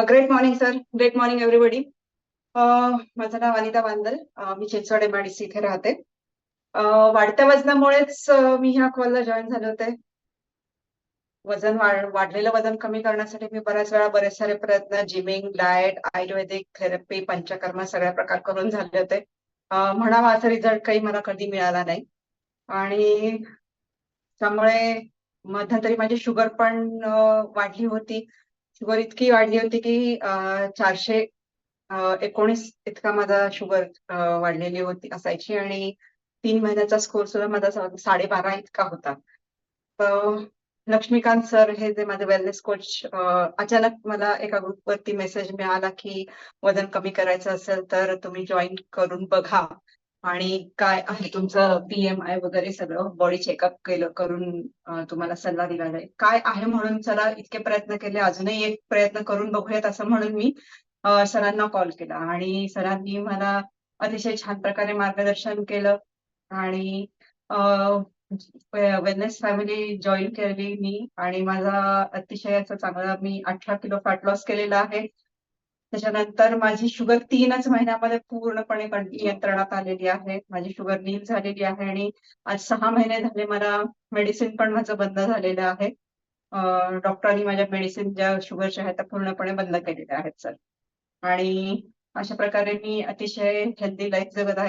Great morning sir. Great morning everybody. माझं नाव अनिता बांदल. मी Chinchwad MIDC इथे राहते. वाढत्या वजनामुळेच मी ह्या कॉलला जॉईन झाले होते. वाढलेलं वजन कमी करण्यासाठी मी बऱ्याच वेळा बरेच सारे प्रयत्न, जिमिंग, डाएट, आयुर्वेदिक थेरपी, पंचकर्म सगळ्या प्रकार करून झाले होते. म्हणावा असा रिझल्ट काही मला कधी मिळाला नाही. आणि त्यामुळे मध्यंतरी माझी शुगर पण वाढली होती. शुगर इतकी वाढली होती की 419 इतका माझा शुगर वाढलेली होती असायची. आणि 3 महिन्याचा स्कोर सुद्धा माझा 12.5 इतका होता. लक्ष्मीकांत सर हे जे माझे वेलनेस कोच, अचानक मला एका ग्रुपवरती मेसेज मिळाला की वजन कमी करायचं असेल तर तुम्ही जॉईन करून बघा आणि काय आहे तुमचं BMI वगैरे सगळं बॉडी चेकअप करून तुम्हाला सल्ला दिला जाईल. काय आहे म्हणून चला इतके प्रयत्न केले, अजूनही एक प्रयत्न करून बघूयात असं म्हणून मी सरांना कॉल केला आणि सरांनी मला अतिशय छान प्रकारे मार्गदर्शन केलं आणि वेलनेस फॅमिली जॉईन केली मी. आणि माझा अतिशय असं चांगला, मी 18 किलो फॅट लॉस केलेला आहे. त्याच्यानंतर माझी शुगर 3च महिन्यामध्ये पूर्णपणे नियंत्रणात आलेली आहे. माझी शुगर नील झालेली आहे आणि आज 6 महिने झाले मला मेडिसिन पण माझं बंद झालेलं आहे. डॉक्टरांनी माझ्या मेडिसिन ज्या शुगरच्या आहेत त्या पूर्णपणे बंद केलेल्या आहेत सर. आणि अशा प्रकारे मी अतिशय हेल्दी लाईफ जगत आहे.